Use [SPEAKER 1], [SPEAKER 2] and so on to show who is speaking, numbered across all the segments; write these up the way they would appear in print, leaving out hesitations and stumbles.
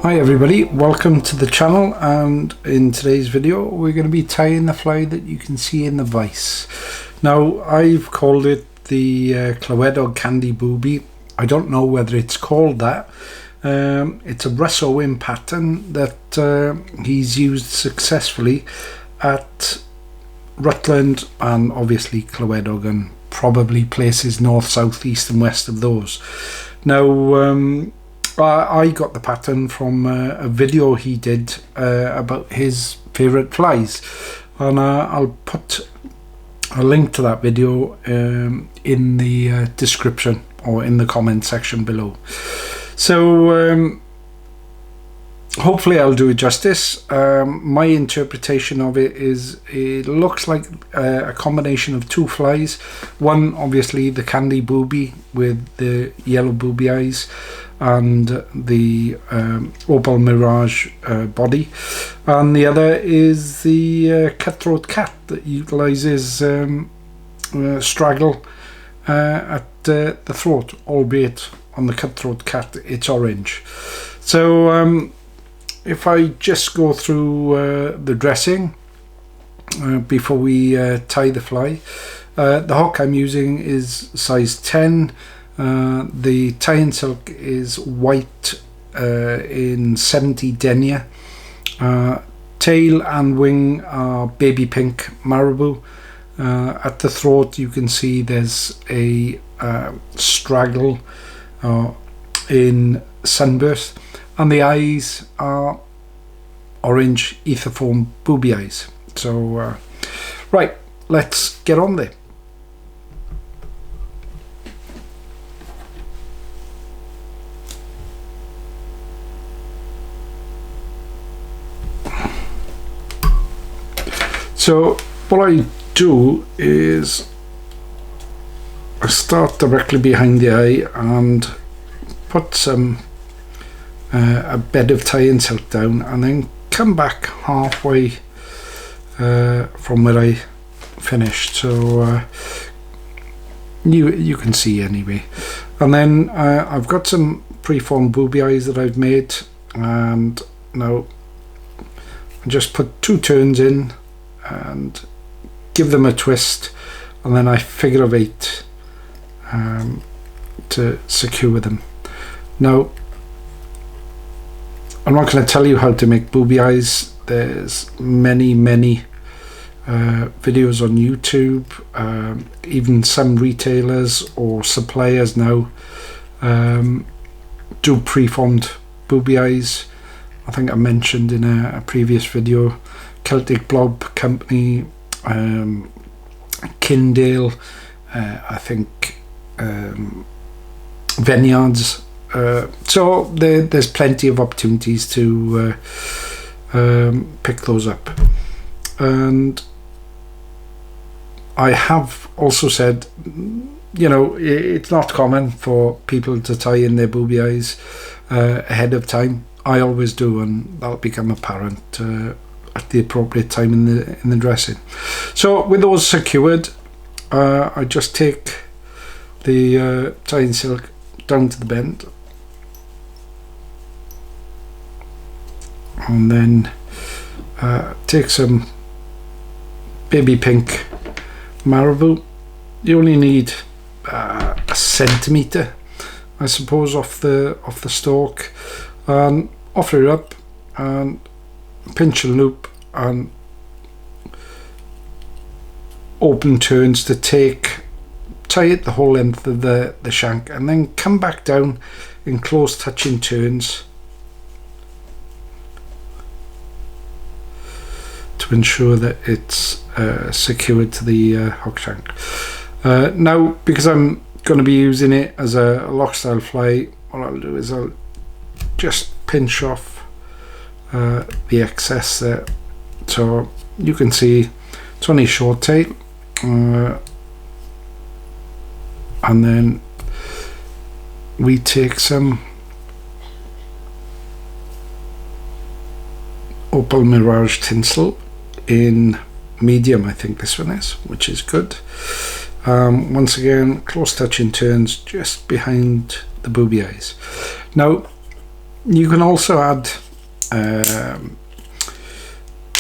[SPEAKER 1] Hi everybody, welcome to the channel, and in today's video we're going to be tying the fly that you can see in the vise. Now I've called it the Clywedog Candy Booby. I don't know whether it's called that. It's a Russ Owen pattern that he's used successfully at Rutland and obviously Clywedog and probably places north, south, east and west of those. Now I got the pattern from a video he did about his favourite flies, and I'll put a link to that video in the description or in the comment section below. So hopefully I'll do it justice. My interpretation of it is it looks like a combination of two flies. One, obviously the Candy Booby with the yellow booby eyes and the Opal Mirage body, and the other is the cutthroat cat that utilises Straggle at the throat, albeit on the cutthroat cat it's orange. So if I just go through the dressing before we tie the fly, the hook I'm using is size 10. The Tinsel is white in 70 denier. Tail and wing are baby pink Marabou. At the throat you can see there's a Straggle in Sunburst, and the eyes are orange Ethafoam booby eyes. So right, let's get on there. So what I do is I start directly behind the eye and put some a bed of tie-in silk down, and then come back halfway from where I finished, so you can see anyway. And then I've got some preformed booby eyes that I've made, and now I just put 2 turns in and give them a twist, and then I figure of 8 to secure them. Now I'm not going to tell you how to make booby eyes. There's many videos on YouTube. Even some retailers or suppliers now do preformed booby eyes. I think I mentioned in a previous video Celtic Blob company, Kindale, I think Vineyards. So there's plenty of opportunities to pick those up. And I have also said, you know, it's not common for people to tie in their booby eyes ahead of time. I always do, and that'll become apparent at the appropriate time in the dressing. So with those secured, I just take the tie-in silk down to the bend, and then take some baby pink Marabou. You only need a centimetre, I suppose, off the stalk, and offer it up and pinch and loop and open turns to tie it the whole length of the shank, and then come back down in close touching turns to ensure that it's secured to the hook shank. Now, because I'm going to be using it as a lock style fly, what I'll do is I'll just pinch off the excess there, so you can see it's only short tail, and then we take some Opal Mirage Tinsel in medium, I think this one is, which is good. Once again, close touching turns just behind the booby eyes. Now You can also add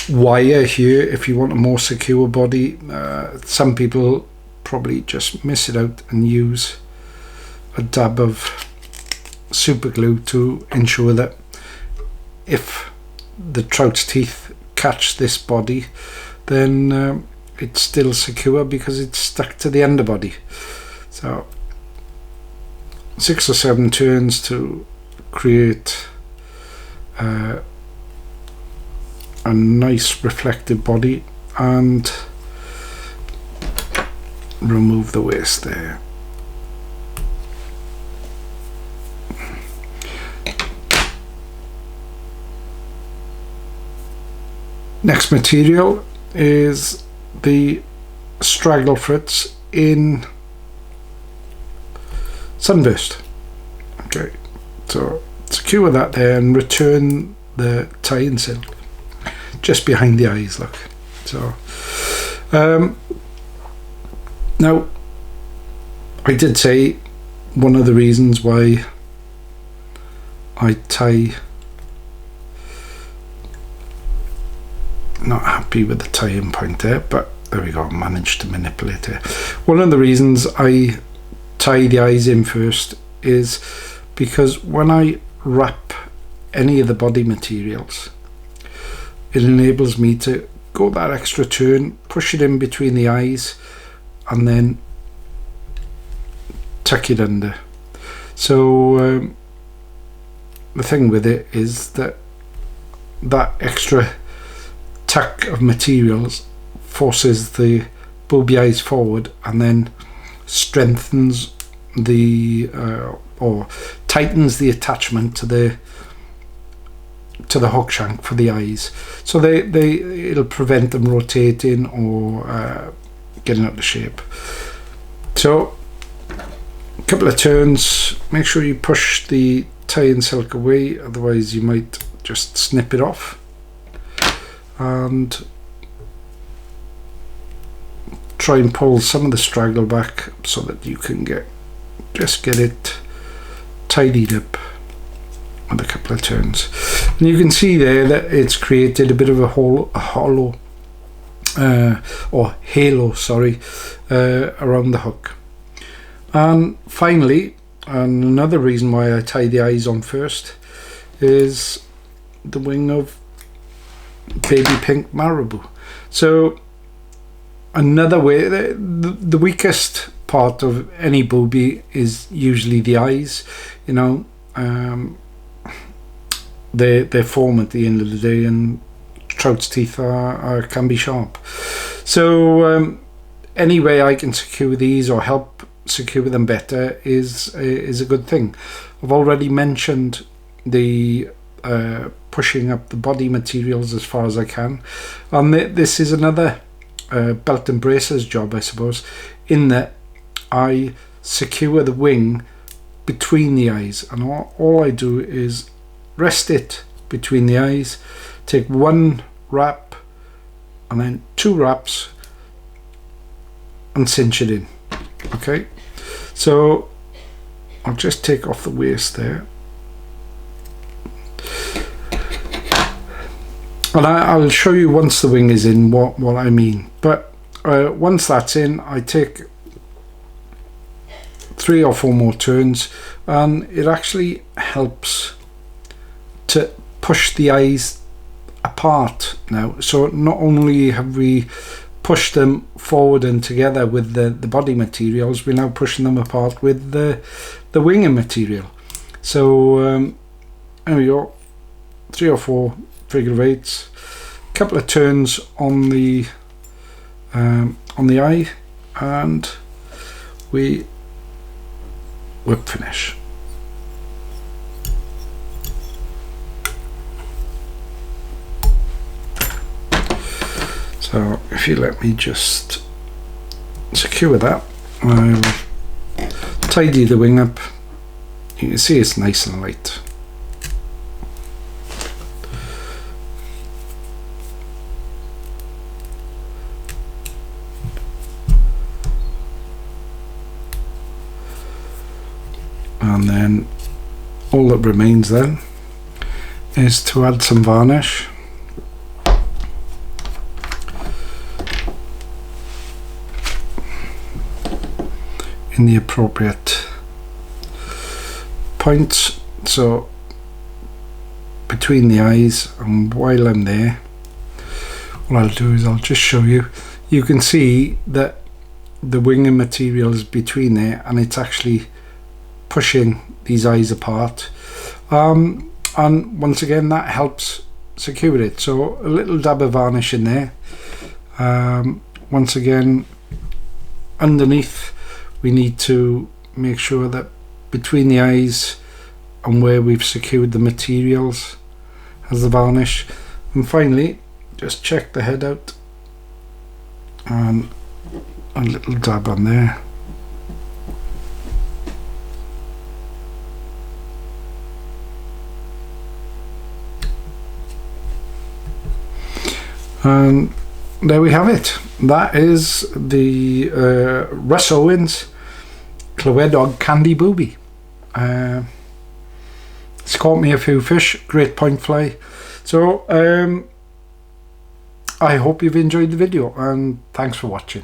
[SPEAKER 1] wire here if you want a more secure body. Some people probably just miss it out and use a dab of super glue to ensure that if the trout's teeth catch this body, then it's still secure because it's stuck to the underbody. So 6 or 7 turns to create a nice reflective body, and remove the waste there. Next material is the Straggle Fritz in Sunburst. Okay, so secure that there and return the Tinsel just behind the eyes, look. So now I did say one of the reasons why I tie, not happy with the tie-in point there, but there we go, managed to manipulate it. One of the reasons I tie the eyes in first is because when I wrap any of the body materials, it enables me to go that extra turn, push it in between the eyes, and then tuck it under. So the thing with it is that that extra tuck of materials forces the booby eyes forward and then strengthens the or tightens the attachment to the hook shank for the eyes, so it'll prevent them rotating or getting out of shape. So a couple of turns, make sure you push the tie and silk away, otherwise you might just snip it off, and try and pull some of the straggle back so that you can just get it tidied up with a couple of turns. And you can see there that it's created a bit of a halo around the hook. And finally, and another reason why I tie the eyes on first, is the wing of baby pink Marabou. So another way, the weakest part of any booby is usually the eyes, you know. They form at the end of the day, and trout's teeth can be sharp. So any way I can secure these or help secure them better is a good thing. I've already mentioned the pushing up the body materials as far as I can, and this is another belt and braces job, I suppose, in that I secure the wing between the eyes, and all I do is rest it between the eyes, take one wrap and then 2 wraps and cinch it in. Okay, so I'll just take off the waste there, and I'll show you once the wing is in what I mean. But once that's in, I take 3 or 4 more turns, and it actually helps to push the eyes apart now. So not only have we pushed them forward and together with the body materials, we're now pushing them apart with the winging material. So there we go, 3 or 4 figure of 8s, a couple of turns on the eye, and we whip finish. So if you let me just secure that, I'll tidy the wing up. You can see it's nice and light. And then all that remains then is to add some varnish. In the appropriate points, so between the eyes. And while I'm there, what I'll do is I'll just show you. You can see that the winging material is between there, and it's actually pushing these eyes apart, and once again that helps secure it. So a little dab of varnish in there. Once again, underneath we need to make sure that between the eyes and where we've secured the materials has the varnish. And finally, just check the head out and a little dab on there. And there we have it. That is the Russ Owens Clywedog Candy Booby. It's caught me a few fish, great point fly. So I hope you've enjoyed the video, and thanks for watching.